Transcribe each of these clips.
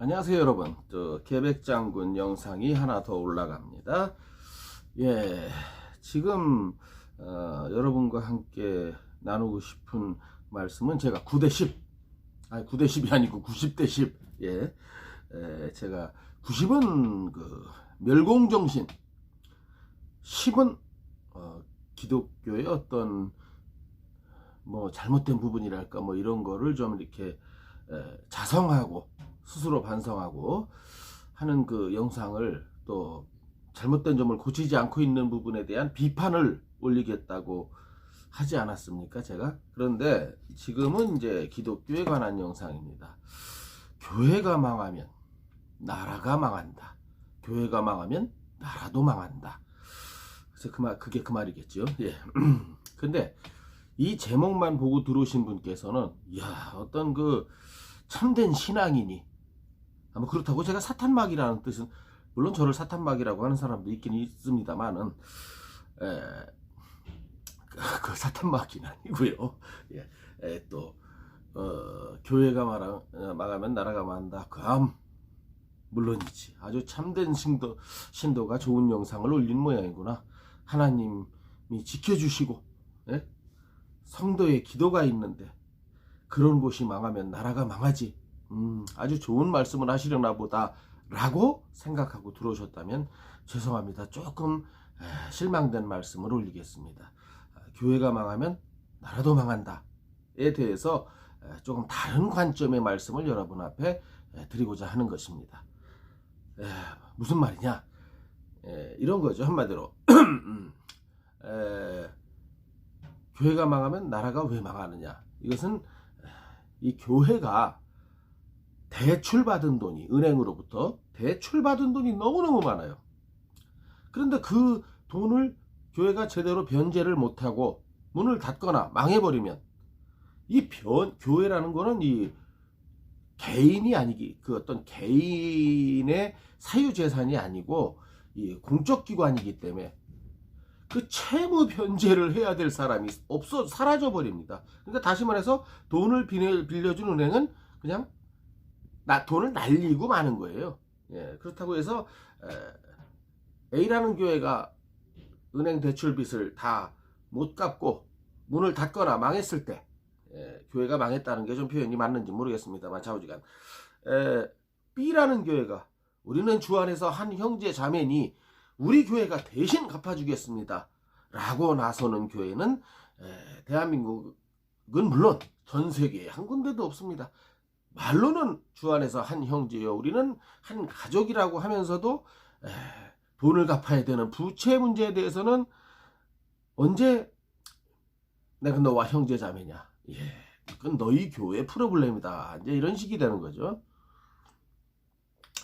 안녕하세요 여러분. 계백장군 영상이 하나 더 올라갑니다. 예, 지금 여러분과 함께 나누고 싶은 말씀은 제가 9대 10, 아니 9대 10이 아니고 90대 10. 예, 제가 90은 그 멸공정신, 10은 기독교의 어떤 뭐 잘못된 부분이랄까 뭐 이런 거를 좀 이렇게 자성하고 스스로 반성하고 하는 그 영상을, 또 잘못된 점을 고치지 않고 있는 부분에 대한 비판을 올리겠다고 하지 않았습니까 제가? 그런데 지금은 이제 기독교에 관한 영상입니다. 교회가 망하면 나라가 망한다. 교회가 망하면 나라도 망한다. 그래서 그게 그 말이겠죠. 예. 근데 이 제목만 보고 들어오신 분께서는 야, 어떤 그 참된 신앙이니, 뭐 그렇다고 제가 사탄막이라는 뜻은, 물론 저를 사탄막이라고 하는 사람도 있긴 있습니다만은 그 사탄막이는 아니고요. 예, 또 교회가 망하면 나라가 망한다. 그암 물론이지. 아주 참된 신도가 좋은 영상을 올린 모양이구나. 하나님이 지켜주시고, 예? 성도의 기도가 있는데 그런 곳이 망하면 나라가 망하지. 아주 좋은 말씀을 하시려나 보다 라고 생각하고 들어오셨다면 죄송합니다. 조금 실망된 말씀을 올리겠습니다. 교회가 망하면 나라도 망한다에 대해서 조금 다른 관점의 말씀을 여러분 앞에 드리고자 하는 것입니다. 무슨 말이냐, 이런 거죠. 한마디로 교회가 망하면 나라가 왜 망하느냐. 이것은 이 교회가 대출받은 돈이, 은행으로부터 대출받은 돈이 너무너무 많아요. 그런데 그 돈을 교회가 제대로 변제를 못하고 문을 닫거나 망해버리면, 교회라는 거는 이 개인이 아니기, 그 어떤 개인의 사유재산이 아니고 이 공적기관이기 때문에 그 채무 변제를 해야 될 사람이 사라져 버립니다. 그러니까 다시 말해서 돈을 빌려준 은행은 그냥 돈을 날리고 마는 거예요. 예, 그렇다고 해서 A라는 교회가 은행 대출 빚을 다 못 갚고 문을 닫거나 망했을 때, 교회가 망했다는 게 좀 표현이 맞는지 모르겠습니다만 좌우지간, B라는 교회가, 우리는 주 안에서 한 형제 자매니 우리 교회가 대신 갚아주겠습니다 라고 나서는 교회는 대한민국은 물론 전 세계에 한 군데도 없습니다. 말로는 주 안에서 한 형제요, 우리는 한 가족이라고 하면서도 돈을 갚아야 되는 부채 문제에 대해서는 언제 내가 너와 형제 자매냐, 그건 너희 교회 프로블렘이다, 이제 이런 식이 되는 거죠.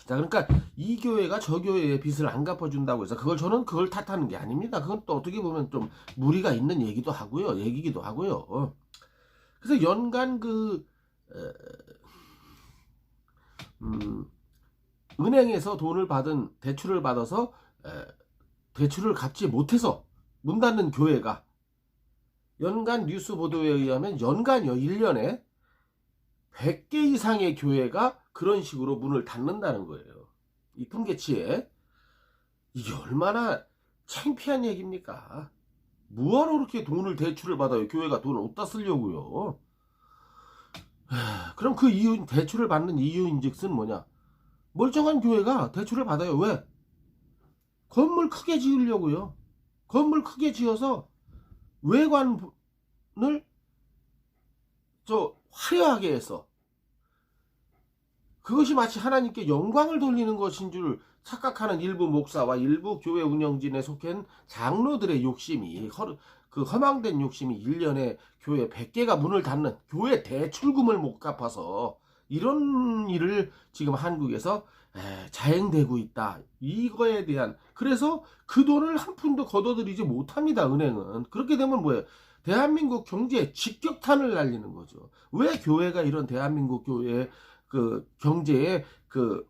자, 그러니까 이 교회가 저 교회의 빚을 안 갚아준다고 해서 저는 그걸 탓하는 게 아닙니다. 그건 또 어떻게 보면 좀 무리가 있는 얘기기도 하고요. 그래서 연간 은행에서 대출을 받아서 대출을 갚지 못해서 문 닫는 교회가, 연간 뉴스 보도에 의하면 연간요, 1년에 100개 이상의 교회가 그런 식으로 문을 닫는다는 거예요. 이 통계치에. 이게 얼마나 창피한 얘기입니까? 뭐하러 그렇게 대출을 받아요? 교회가 돈을 어디다 쓰려고요? 그럼 그 이유, 대출을 받는 이유인즉슨 뭐냐? 멀쩡한 교회가 대출을 받아요. 왜? 건물 크게 지으려고요. 건물 크게 지어서 외관을 화려하게 해서, 그것이 마치 하나님께 영광을 돌리는 것인 줄 착각하는 일부 목사와 일부 교회 운영진에 속한 장로들의 욕심이, 그 허망된 욕심이 1년에 교회 100개가 문을 닫는, 교회 대출금을 못 갚아서 이런 일을 지금 한국에서 자행되고 있다. 이거에 대한, 그래서 그 돈을 한 푼도 걷어들이지 못합니다, 은행은. 그렇게 되면 뭐예요? 대한민국 경제에 직격탄을 날리는 거죠. 왜 교회가 이런 대한민국 교회의 그 경제에 그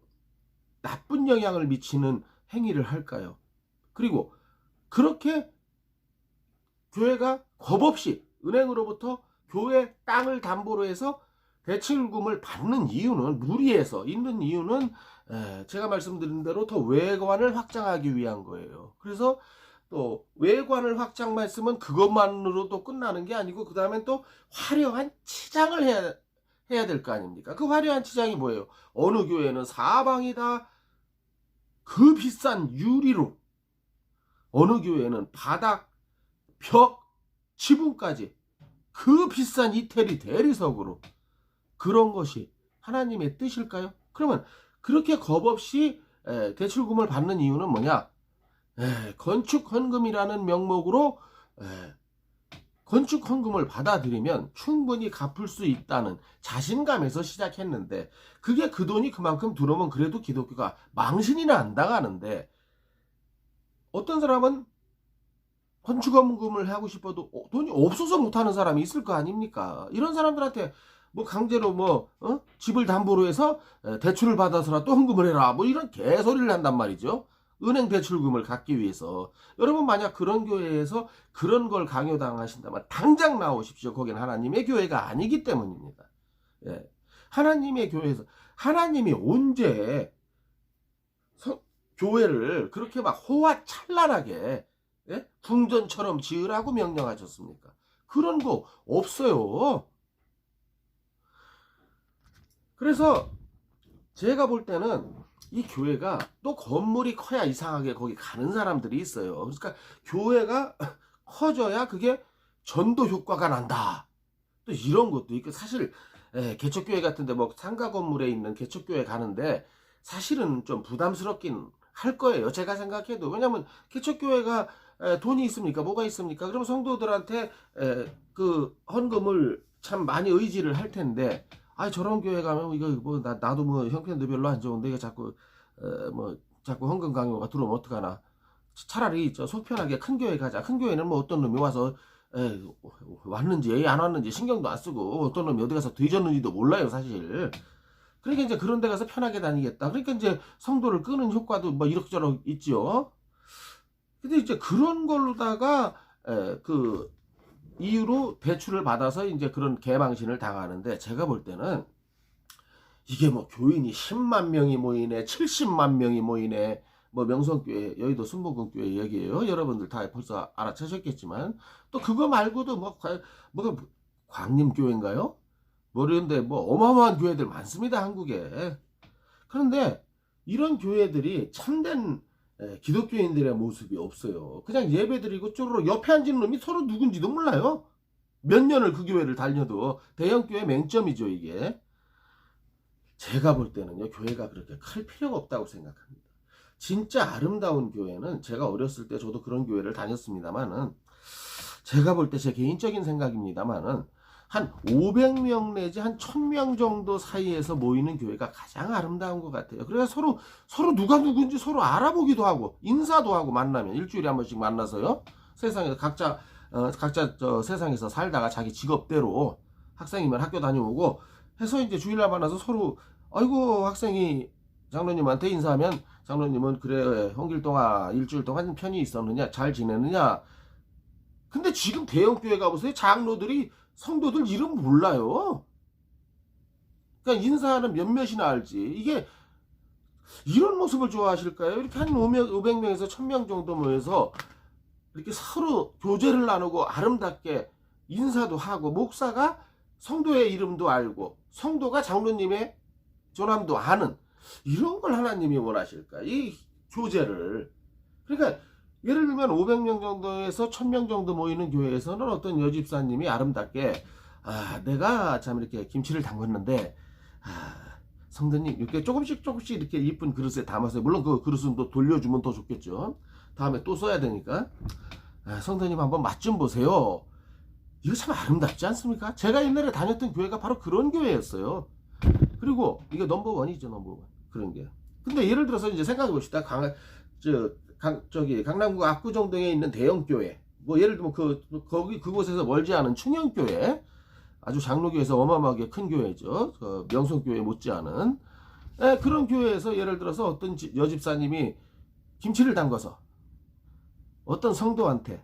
나쁜 영향을 미치는 행위를 할까요? 그리고 그렇게 교회가 겁없이 은행으로부터 교회 땅을 담보로 해서 대출금을 받는 이유는, 무리해서 있는 이유는 제가 말씀드린 대로 더 외관을 확장하기 위한 거예요. 그래서 또 외관을 확장만 했으면 그것만으로도 끝나는 게 아니고, 그 다음엔 또 화려한 치장을 해야 될 거 아닙니까? 그 화려한 치장이 뭐예요? 어느 교회는 사방이 다 그 비싼 유리로, 어느 교회는 바닥, 벽, 지붕까지 그 비싼 이태리 대리석으로, 그런 것이 하나님의 뜻일까요? 그러면 그렇게 겁없이 대출금을 받는 이유는 뭐냐? 건축 헌금이라는 명목으로 건축 헌금을 받아들이면 충분히 갚을 수 있다는 자신감에서 시작했는데, 그게 그 돈이 그만큼 들어오면 그래도 기독교가 망신이나 안 당하는데, 어떤 사람은 건축 헌금을 하고 싶어도 돈이 없어서 못하는 사람이 있을 거 아닙니까? 이런 사람들한테 뭐 강제로 집을 담보로 해서 대출을 받아서라도 헌금을 해라, 뭐 이런 개소리를 한단 말이죠. 은행 대출금을 갚기 위해서. 여러분, 만약 그런 교회에서 그런 걸 강요당하신다면 당장 나오십시오. 거기는 하나님의 교회가 아니기 때문입니다. 예. 하나님의 교회에서 하나님이 언제 교회를 그렇게 막 호화찬란하게, 예? 궁전처럼 지으라고 명령하셨습니까? 그런 거 없어요. 그래서 제가 볼 때는 이 교회가, 또 건물이 커야 이상하게 거기 가는 사람들이 있어요. 그러니까 교회가 커져야 그게 전도 효과가 난다, 또 이런 것도 있고. 사실 개척교회 같은데 뭐 상가 건물에 있는 개척교회 가는데 사실은 좀 부담스럽긴 할 거예요, 제가 생각해도. 왜냐면 개척교회가 돈이 있습니까? 뭐가 있습니까? 그럼 성도들한테 그 헌금을 참 많이 의지를 할 텐데, 저런 교회 가면 이거 뭐 나도 뭐 형편도 별로 안 좋은데 이게 자꾸 자꾸 헌금 강요가 들어오면 어떡하나. 차라리 속 편하게 큰 교회 가자. 큰 교회는 뭐 어떤 놈이 와서 왔는지 안 왔는지 신경도 안 쓰고, 어떤 놈이 어디 가서 뒤졌는지도 몰라요, 사실. 그러니까 이제 그런 데 가서 편하게 다니겠다. 그러니까 이제 성도를 끄는 효과도 뭐 이럭저럭 있죠. 근데 이제 그런 걸로다가 그 이유로 대출을 받아서 이제 그런 개망신을 당하는데, 제가 볼 때는 이게 뭐 교인이 10만 명이 모이네, 70만 명이 모이네, 뭐 명성교회, 여의도 순복음교회 얘기예요. 여러분들 다 벌써 알아채셨겠지만, 또 그거 말고도 뭐 광림교회인가요? 모르는데 뭐 어마어마한 교회들 많습니다, 한국에. 그런데 이런 교회들이 참된 기독교인들의 모습이 없어요. 그냥 예배드리고 쪼르르 옆에 앉은 놈이 서로 누군지도 몰라요. 몇 년을 그 교회를 다녀도. 대형교회 맹점이죠, 이게. 제가 볼 때는요, 교회가 그렇게 클 필요가 없다고 생각합니다. 진짜 아름다운 교회는, 제가 어렸을 때 저도 그런 교회를 다녔습니다만은, 제가 볼 때 제 개인적인 생각입니다만은, 한 500명 내지 한 1000명 정도 사이에서 모이는 교회가 가장 아름다운 것 같아요. 그래서 서로 누가 누군지 서로 알아보기도 하고, 인사도 하고, 만나면 일주일에 한 번씩 만나서요, 세상에서 각자 세상에서 살다가 자기 직업대로, 학생이면 학교 다녀오고 해서 이제 주일날 만나서 서로, 아이고 학생이 장로님한테 인사하면, 장로님은 그래 홍길동아 일주일 동안 편히 있었느냐, 잘 지내느냐. 근데 지금 대형교회 가보세요. 장로들이 성도들 이름 몰라요. 그러니까 인사하는 몇몇이나 알지. 이게 이런 모습을 좋아하실까요? 이렇게 한 500명에서 1000명 정도 모여서 이렇게 서로 교제를 나누고 아름답게 인사도 하고, 목사가 성도의 이름도 알고 성도가 장로님의 조남도 아는, 이런 걸 하나님이 원하실까? 이 교제를. 그러니까 예를 들면 500명 정도에서 1000명 정도 모이는 교회에서는 어떤 여집사님이 아름답게, 내가 참 이렇게 김치를 담궜는데, 성도님 이렇게 조금씩 이렇게 이쁜 그릇에 담아서, 물론 그 그릇은 또 돌려주면 더 좋겠죠. 다음에 또 써야 되니까. 성도님 한번 맛 좀 보세요. 이거 참 아름답지 않습니까? 제가 옛날에 다녔던 교회가 바로 그런 교회였어요. 그리고 이게 넘버원이죠, 넘버원. 그런 게. 근데 예를 들어서 이제 생각해 봅시다. 강남구 압구정동에 있는 대형교회, 뭐 예를 들면 그곳에서 멀지 않은 충영교회, 아주 장로교에서 어마어마하게 큰 교회죠. 명성교회 못지않은 그런 교회에서 예를 들어서 어떤 여집사님이 김치를 담궈서 어떤 성도한테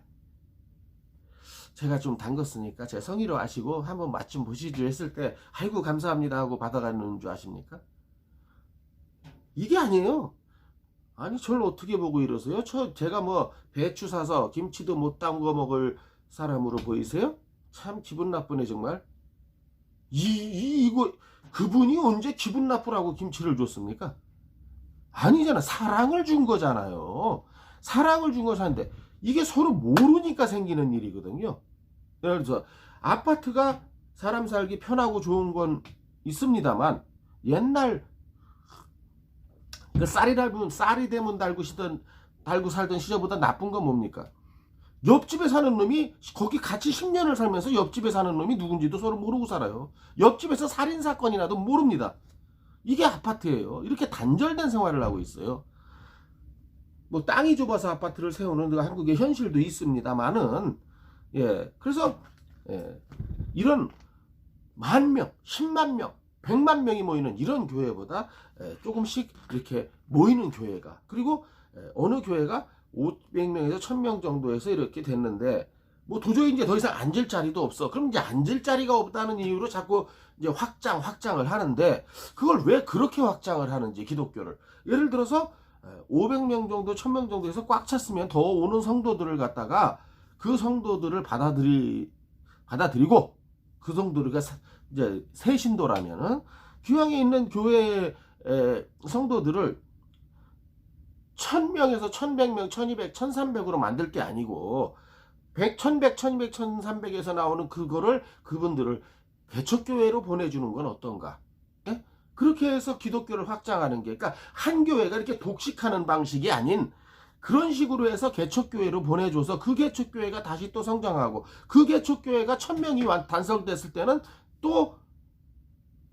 제가 좀 담궜으니까 제 성의로 아시고 한번 맛 좀 보시죠 했을 때 아이고 감사합니다 하고 받아가는 줄 아십니까? 이게 아니에요. 아니 저를 어떻게 보고 이러세요? 제가 뭐 배추 사서 김치도 못 담궈 먹을 사람으로 보이세요? 참 기분 나쁘네 정말. 이거 그분이 언제 기분 나쁘라고 김치를 줬습니까? 아니잖아. 사랑을 준 거잖아요. 사랑을 준 것인데 이게 서로 모르니까 생기는 일이거든요. 그래서 아파트가 사람 살기 편하고 좋은 건 있습니다만 옛날 그 쌀이 되면 달고 살던 시절보다 나쁜 건 뭡니까? 옆집에 사는 놈이 거기 같이 10년을 살면서 옆집에 사는 놈이 누군지도 서로 모르고 살아요. 옆집에서 살인사건이 나도 모릅니다. 이게 아파트예요. 이렇게 단절된 생활을 하고 있어요. 뭐 땅이 좁아서 아파트를 세우는 한국의 현실도 있습니다만은 그래서 이런 10,000명, 100,000명, 100,000명이 모이는 이런 교회보다 조금씩 이렇게 모이는 교회가, 그리고 어느 교회가 500명에서 1,000명 정도에서 이렇게 됐는데 뭐 도저히 이제 더 이상 앉을 자리도 없어. 그럼 이제 앉을 자리가 없다는 이유로 자꾸 이제 확장을 하는데 그걸 왜 그렇게 확장을 하는지, 기독교를 예를 들어서 500명 정도 1,000명 정도에서 꽉 찼으면 더 오는 성도들을 갖다가 그 성도들을 받아들이고 그 성도가 이제 새 신도라면은 기왕에 있는 교회 성도들을 1,000명에서 1,100명, 1,200, 1,300으로 만들 게 아니고 100, 1,100, 1,200, 1,300에서 나오는 그분들을 개척교회로 보내주는 건 어떤가? 예? 그렇게 해서 기독교를 확장하는 게, 그러니까 한 교회가 이렇게 독식하는 방식이 아닌 그런 식으로 해서 개척교회로 보내줘서 그 개척교회가 다시 또 성장하고 그 개척교회가 1,000명이 단성됐을 때는 또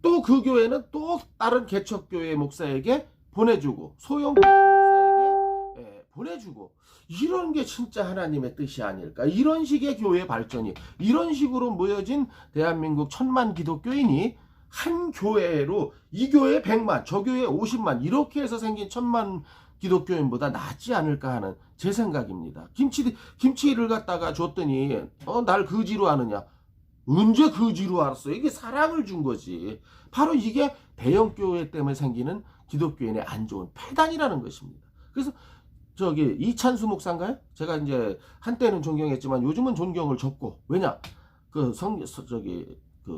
그 교회는 또 다른 개척교회 목사에게 보내주고 소형 목사에게 보내주고, 이런 게 진짜 하나님의 뜻이 아닐까. 이런 식의 교회 발전이, 이런 식으로 모여진 대한민국 1,000만 기독교인이 한 교회로 이 교회 100만, 저 교회 50만 이렇게 해서 생긴 1,000만 기독교인보다 낫지 않을까 하는 제 생각입니다. 김치를 갖다가 줬더니 날 거지로 하느냐. 언제 거지로 알았어? 이게 사랑을 준 거지. 바로 이게 대형교회 때문에 생기는 기독교인의 안 좋은 폐단이라는 것입니다. 그래서 이찬수 목사인가요? 제가 이제 한때는 존경했지만 요즘은 존경을 접고, 왜냐? 그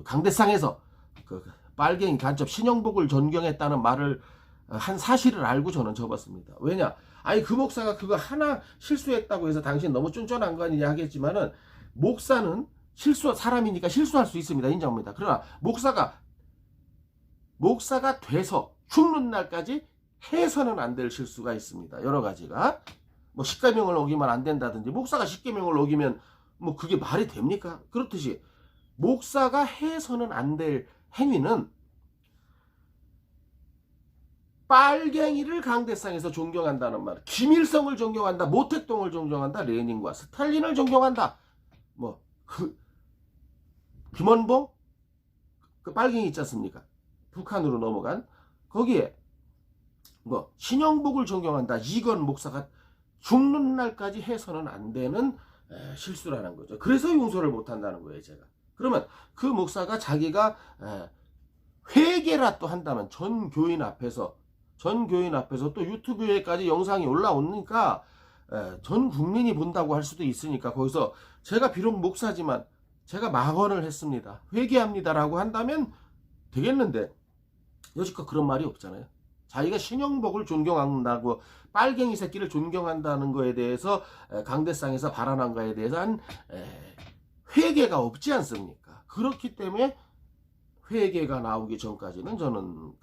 강대상에서 그 빨갱이 간첩 신영복을 존경했다는 말을 한 사실을 알고 저는 접었습니다. 왜냐? 아니 그 목사가 그거 하나 실수했다고 해서 당신 너무 쫀쫀한 거 아니냐 하겠지만은, 목사는 사람이니까 실수할 수 있습니다. 인정합니다. 그러나 목사가 돼서 죽는 날까지 해서는 안 될 실수가 있습니다. 여러 가지가. 뭐 십계명을 어기면 안 된다든지, 목사가 십계명을 어기면 뭐 그게 말이 됩니까? 그렇듯이 목사가 해서는 안 될 행위는 빨갱이를 강대상에서 존경한다는 말, 김일성을 존경한다, 모택동을 존경한다, 레닌과 스탈린을 존경한다, 뭐 김원봉 그 빨갱이 있지 않습니까? 북한으로 넘어간 거기에 뭐 신영복을 존경한다, 이건 목사가 죽는 날까지 해서는 안 되는 실수라는 거죠. 그래서 용서를 못 한다는 거예요, 제가. 그러면 그 목사가 자기가 회개라도 한다면 전 교인 앞에서 또 유튜브에까지 영상이 올라오니까 전 국민이 본다고 할 수도 있으니까, 거기서 제가 비록 목사지만 제가 망언을 했습니다, 회개합니다라고 한다면 되겠는데, 여지껏 그런 말이 없잖아요. 자기가 신영복을 존경한다고, 빨갱이 새끼를 존경한다는 거에 대해서 강대상에서 발언한 거에 대해서 한 회개가 없지 않습니까? 그렇기 때문에 회개가 나오기 전까지는 저는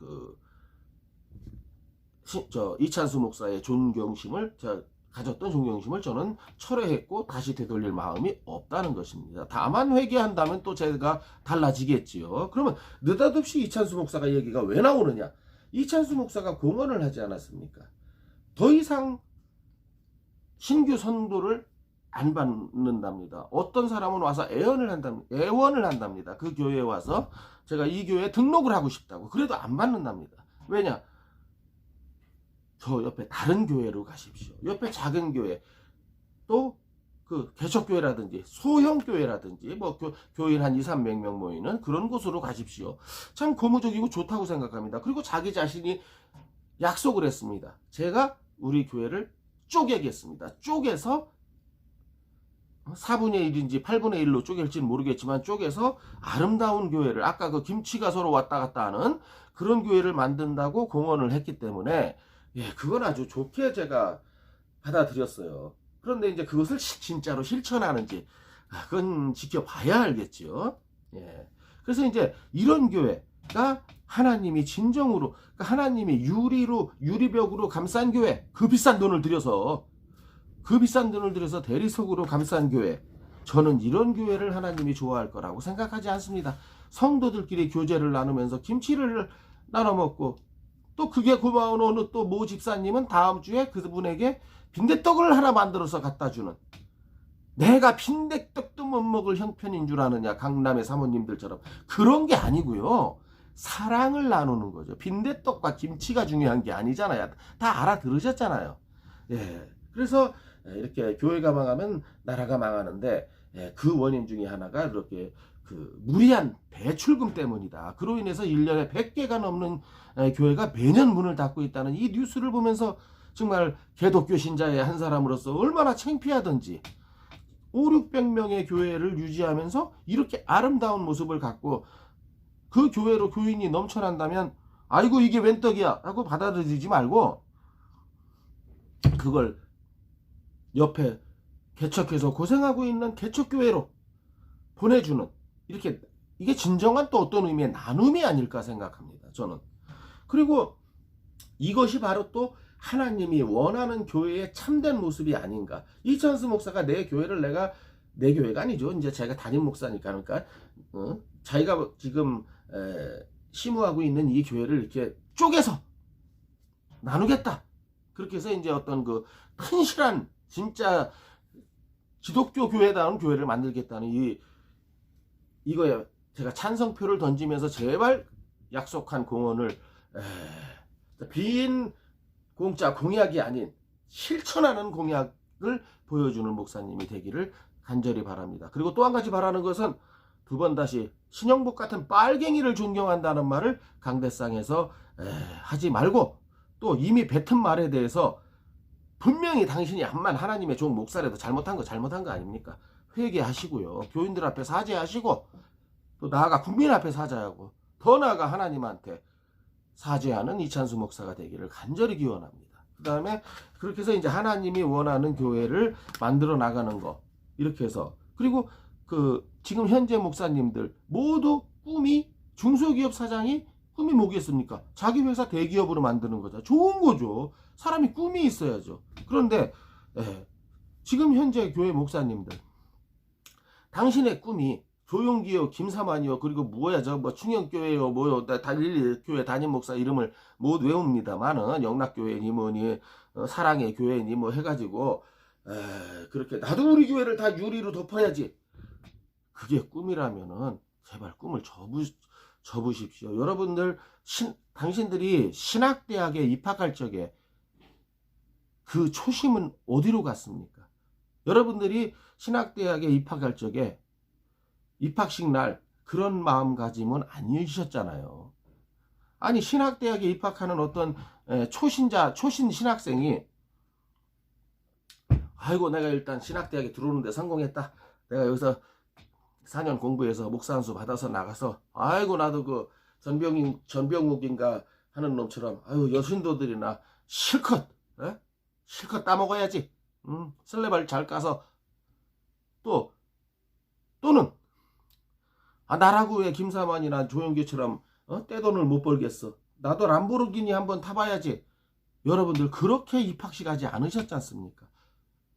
이찬수 목사의 제가 가졌던 존경심을 저는 철회했고 다시 되돌릴 마음이 없다는 것입니다. 다만 회개한다면 또 제가 달라지겠지요. 그러면 느닷없이 이찬수 목사가 얘기가 왜 나오느냐? 이찬수 목사가 공언을 하지 않았습니까? 더 이상 신규 선도를 안 받는답니다. 어떤 사람은 와서 애원을 한답니다. 그 교회에 와서 제가 이 교회에 등록을 하고 싶다고. 그래도 안 받는답니다. 왜냐? 저 옆에 다른 교회로 가십시오. 옆에 작은 교회, 또 그 개척교회라든지 소형 교회라든지 뭐 교인 한 2, 300명 모이는 그런 곳으로 가십시오. 참 고무적이고 좋다고 생각합니다. 그리고 자기 자신이 약속을 했습니다. 제가 우리 교회를 쪼개겠습니다. 쪼개서 4분의 1인지 8분의 1로 쪼갤지는 모르겠지만 쪼개서 아름다운 교회를, 아까 그 김치가 서로 왔다 갔다 하는 그런 교회를 만든다고 공언을 했기 때문에 예, 그건 아주 좋게 제가 받아들였어요. 그런데 이제 그것을 진짜로 실천하는지 그건 지켜봐야 알겠죠. 예. 그래서 이제 이런 교회가 하나님이 진정으로, 그러니까 하나님이 유리벽으로 감싼 교회, 그 비싼 돈을 들여서 대리석으로 감싼 교회, 저는 이런 교회를 하나님이 좋아할 거라고 생각하지 않습니다. 성도들끼리 교제를 나누면서 김치를 나눠 먹고, 또 그게 고마운 어느 또 모 집사님은 다음 주에 그분에게 빈대떡을 하나 만들어서 갖다 주는, 내가 빈대떡도 못 먹을 형편인 줄 아느냐, 강남의 사모님들처럼. 그런 게 아니고요, 사랑을 나누는 거죠. 빈대떡과 김치가 중요한 게 아니잖아요. 다 알아들으셨잖아요. 예. 그래서 이렇게 교회가 망하면 나라가 망하는데, 그 원인 중에 하나가 이렇게 그 무리한 대출금 때문이다. 그로 인해서 1년에 100개가 넘는 교회가 매년 문을 닫고 있다는 이 뉴스를 보면서 정말 개독교 신자의 한 사람으로서 얼마나 창피하던지, 500~600명의 교회를 유지하면서 이렇게 아름다운 모습을 갖고 그 교회로 교인이 넘쳐난다면 아이고 이게 웬 떡이야 하고 받아들이지 말고, 그걸 옆에 개척해서 고생하고 있는 개척교회로 보내주는, 이게 진정한 또 어떤 의미의 나눔이 아닐까 생각합니다, 저는. 그리고 이것이 바로 또 하나님이 원하는 교회의 참된 모습이 아닌가. 이찬수 목사가 내 교회가 아니죠. 이제 자기가 담임 목사니까, 그러니까 자기가 지금 심우하고 있는 이 교회를 이렇게 쪼개서 나누겠다. 그렇게 해서 이제 어떤 그 큰실한 진짜 기독교 교회다운 교회를 만들겠다는 이거에 제가 찬성표를 던지면서 제발 약속한 공헌을 빈 공짜 공약이 아닌 실천하는 공약을 보여주는 목사님이 되기를 간절히 바랍니다. 그리고 또 한 가지 바라는 것은, 두 번 다시 신영복 같은 빨갱이를 존경한다는 말을 강대상에서 하지 말고, 또 이미 뱉은 말에 대해서 분명히 당신이 암만 하나님의 좋은 목사라도 잘못한 거 아닙니까? 회개하시고요. 교인들 앞에 사죄하시고, 또 나아가 국민 앞에 사죄하고, 더 나아가 하나님한테 사죄하는 이찬수 목사가 되기를 간절히 기원합니다. 그 다음에 그렇게 해서 이제 하나님이 원하는 교회를 만들어 나가는 거, 이렇게 해서, 그리고 지금 현재 목사님들 모두 꿈이, 중소기업 사장이 꿈이 뭐겠습니까? 자기 회사 대기업으로 만드는 거죠. 좋은 거죠. 사람이 꿈이 있어야죠. 그런데 지금 현재 교회 목사님들, 당신의 꿈이 조용기요, 김사만이요, 그리고 뭐야 뭐 충영교회요, 뭐요, 교회 담임 목사 이름을 못 외웁니다만은 영락교회니 뭐니 사랑의 교회니 뭐 해가지고 그렇게 나도 우리 교회를 다 유리로 덮어야지, 그게 꿈이라면은 제발 꿈을 접으십시오. 여러분들 당신들이 신학대학에 입학할 적에 그 초심은 어디로 갔습니까? 여러분들이 신학대학에 입학할 적에 입학식 날 그런 마음가짐은 아니셨잖아요. 아니, 신학대학에 입학하는 어떤 초신 신학생이 아이고 내가 일단 신학대학에 들어오는데 성공했다, 내가 여기서 4년 공부해서 목사 한 수 받아서 나가서 아이고 나도 그 전병욱인가 하는 놈처럼 아유 여신도들이나 실컷 따먹어야지, 설레발 잘 까서, 또는 나라고 왜 김사만이나 조영규처럼 떼돈을 못 벌겠어, 나도 람보르기니 한번 타봐야지. 여러분들 그렇게 입학식 하지 않으셨지 않습니까?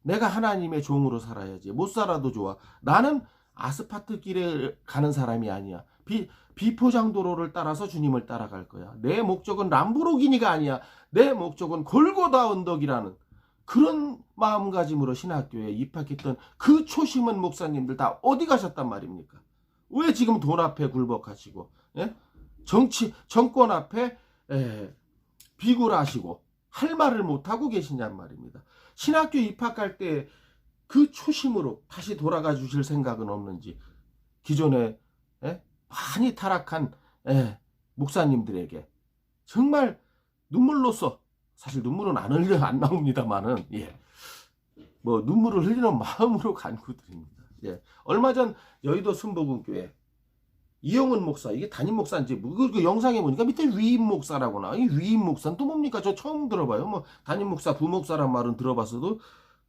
내가 하나님의 종으로 살아야지. 못 살아도 좋아. 나는 아스파트 길에 가는 사람이 아니야. 비포장도로를 따라서 주님을 따라갈 거야. 내 목적은 람보르기니가 아니야. 내 목적은 골고다 언덕이라는 그런 마음가짐으로 신학교에 입학했던 그 초심은 목사님들 다 어디 가셨단 말입니까? 왜 지금 돈 앞에 굴복하시고, 정권 앞에 비굴하시고 할 말을 못하고 계시냔 말입니다. 신학교 입학할 때 그 초심으로 다시 돌아가 주실 생각은 없는지, 기존에 많이 타락한 목사님들에게 정말 눈물로써, 사실 눈물은 안 나옵니다만은, 뭐 눈물을 흘리는 마음으로 간구드립니다. 얼마 전 여의도 순복음교회 이영은 목사, 이게 담임 목사인지 그 영상에 보니까 밑에 위임 목사라고 나. 이 위임 목사는 또 뭡니까? 저 처음 들어봐요. 뭐 담임 목사, 부목사란 말은 들어봤어도,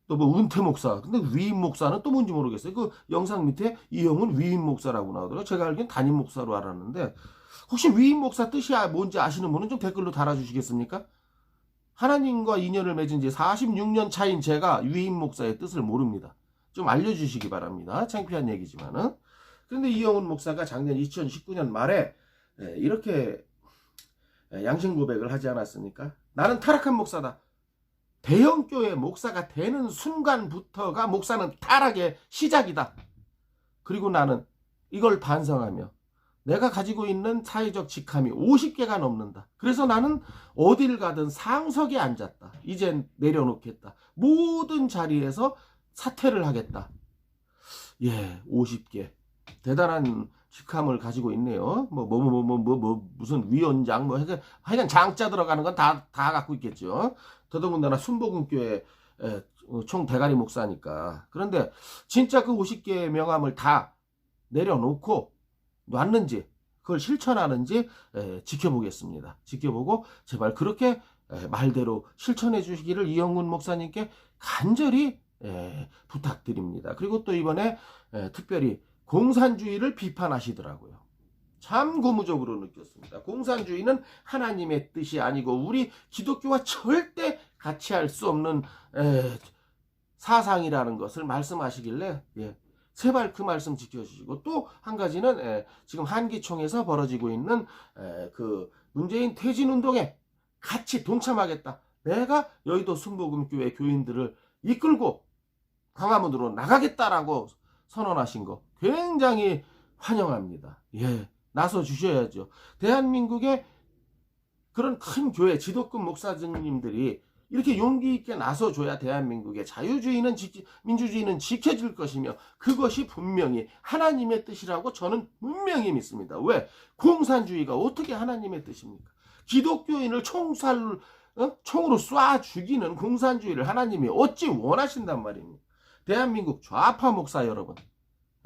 또 뭐 은퇴 목사, 근데 위임 목사는 또 뭔지 모르겠어요. 그 영상 밑에 이영은 위임 목사라고 나오더라고요. 제가 알기엔 담임 목사로 알았는데, 혹시 위임 목사 뜻이 뭔지 아시는 분은 좀 댓글로 달아주시겠습니까? 하나님과 인연을 맺은 지 46년 차인 제가 위임 목사의 뜻을 모릅니다. 좀 알려주시기 바랍니다. 창피한 얘기지만은. 그런데 이영훈 목사가 작년 2019년 말에 이렇게 양심 고백을 하지 않았습니까? 나는 타락한 목사다. 대형교회 목사가 되는 순간부터가 목사는 타락의 시작이다. 그리고 나는 이걸 반성하며 내가 가지고 있는 사회적 직함이 50개가 넘는다. 그래서 나는 어딜 가든 상석에 앉았다. 이젠 내려놓겠다. 모든 자리에서 사퇴를 하겠다. 50개. 대단한 직함을 가지고 있네요. 무슨 위원장, 하여간 장자 들어가는 건 다 갖고 있겠죠. 더더군다나 순복음교회 총 대가리 목사니까. 그런데 진짜 그 50개의 명함을 다 내려놓고 놨는지, 그걸 실천하는지 지켜보겠습니다. 지켜보고 제발 그렇게 말대로 실천해 주시기를 이영훈 목사님께 간절히 부탁드립니다. 그리고 또 이번에 특별히 공산주의를 비판하시더라고요. 참 고무적으로 느꼈습니다. 공산주의는 하나님의 뜻이 아니고 우리 기독교와 절대 같이 할 수 없는 사상이라는 것을 말씀하시길래 제발 그 말씀 지켜주시고, 또 한 가지는 지금 한기총에서 벌어지고 있는 그 문재인 퇴진운동에 같이 동참하겠다. 내가 여의도 순복음교회 교인들을 이끌고 광화문으로 나가겠다라고 선언하신 거 굉장히 환영합니다. 나서 주셔야죠. 대한민국의 그런 큰 교회 지도급 목사님들이 이렇게 용기 있게 나서줘야 대한민국의 자유주의는 민주주의는 지켜질 것이며, 그것이 분명히 하나님의 뜻이라고 저는 분명히 믿습니다. 왜? 공산주의가 어떻게 하나님의 뜻입니까? 기독교인을 총으로 쏴 죽이는 공산주의를 하나님이 어찌 원하신단 말입니까? 대한민국 좌파 목사 여러분,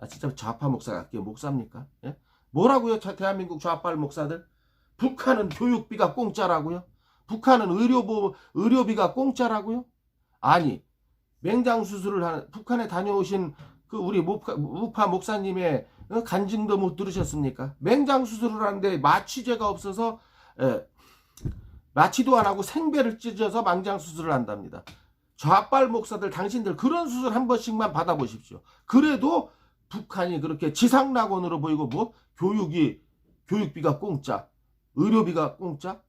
진짜 좌파 목사가 목사입니까? 뭐라고요? 대한민국 좌파 목사들? 북한은 교육비가 공짜라고요? 북한은 의료비가 공짜라고요? 아니, 맹장 수술을 하는 북한에 다녀오신 그 우리 우파 목사님의 간증도 못 들으셨습니까? 맹장 수술을 하는데 마취제가 없어서 마취도 안 하고 생배를 찢어서 망장 수술을 한답니다. 좌빨 목사들, 당신들 그런 수술 한 번씩만 받아보십시오. 그래도 북한이 그렇게 지상낙원으로 보이고, 교육비가 공짜, 의료비가 공짜?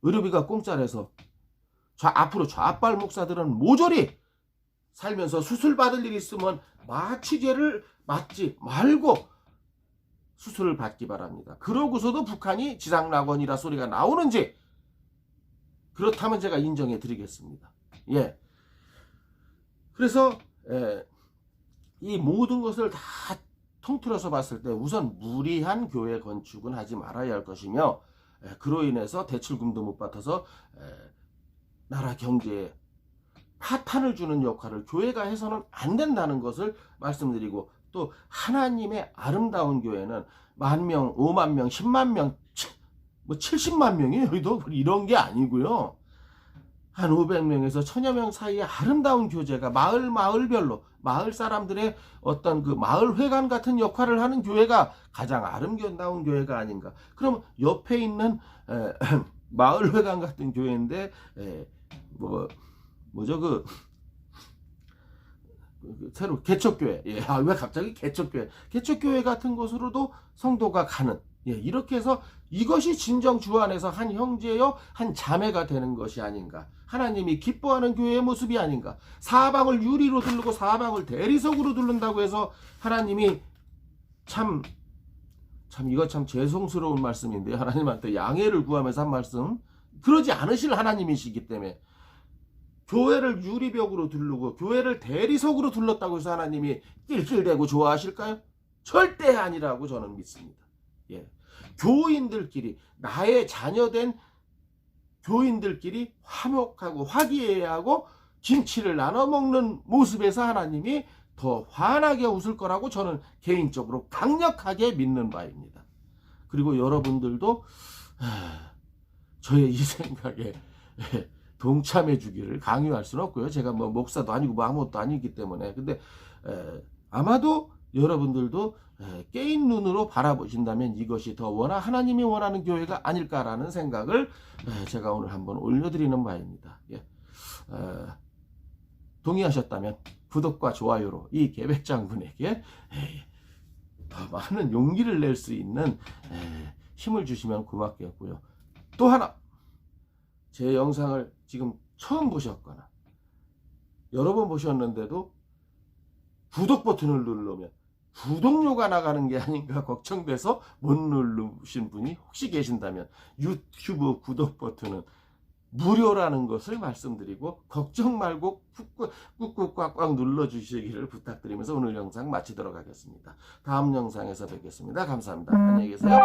의료비가 공짜라서 앞으로 좌빨 목사들은 모조리 살면서 수술 받을 일 있으면 마취제를 맞지 말고 수술을 받기 바랍니다. 그러고서도 북한이 지상낙원이라 소리가 나오는지, 그렇다면 제가 인정해 드리겠습니다. 그래서 이 모든 것을 다 통틀어서 봤을 때 우선 무리한 교회 건축은 하지 말아야 할 것이며, 그로 인해서 대출금도 못 받아서 나라 경제에 파탄을 주는 역할을 교회가 해서는 안 된다는 것을 말씀드리고, 또 하나님의 아름다운 교회는 10,000명, 50,000명, 100,000명, 70만 명이에요. 여기도 이런 게 아니고요. 한 500명에서 1000여 명 사이에 아름다운 교제가 마을별로 마을 사람들의 어떤 그 마을 회관 같은 역할을 하는 교회가 가장 아름다운 교회가 아닌가. 그럼 옆에 있는 마을 회관 같은 교회인데 새로 개척교회. 왜 갑자기 개척교회? 개척교회 같은 곳으로도 성도가 가는. 이렇게 해서 이것이 진정 주 안에서 한 형제여 한 자매가 되는 것이 아닌가. 하나님이 기뻐하는 교회의 모습이 아닌가. 사방을 유리로 두르고 사방을 대리석으로 두른다고 해서 하나님이 이거 참 죄송스러운 말씀인데, 하나님한테 양해를 구하면서 한 말씀, 그러지 않으실 하나님이시기 때문에 교회를 유리벽으로 두르고 교회를 대리석으로 둘렀다고 해서 하나님이 낄낄대고 좋아하실까요? 절대 아니라고 저는 믿습니다. 예. 교인들끼리, 나의 자녀된 교인들끼리 화목하고 화기애애하고 김치를 나눠 먹는 모습에서 하나님이 더 환하게 웃을 거라고 저는 개인적으로 강력하게 믿는 바입니다. 그리고 여러분들도 저의 이 생각에 동참해 주기를 강요할 수는 없고요. 제가 뭐 목사도 아니고 뭐 아무것도 아니기 때문에. 근데 아마도 여러분들도 깨인 눈으로 바라보신다면 이것이 더 하나님이 원하는 교회가 아닐까라는 생각을 제가 오늘 한번 올려드리는 바입니다. 예. 동의하셨다면 구독과 좋아요로 이 계백장군에게 더 많은 용기를 낼 수 있는 힘을 주시면 고맙겠고요. 또 하나, 제 영상을 지금 처음 보셨거나 여러 번 보셨는데도 구독 버튼을 누르면 구독료가 나가는 게 아닌가 걱정돼서 못 누르신 분이 혹시 계신다면 유튜브 구독 버튼은 무료라는 것을 말씀드리고 걱정 말고 꾹꾹 꽉꽉 눌러주시기를 부탁드리면서 오늘 영상 마치도록 하겠습니다. 다음 영상에서 뵙겠습니다. 감사합니다. 안녕히 계세요.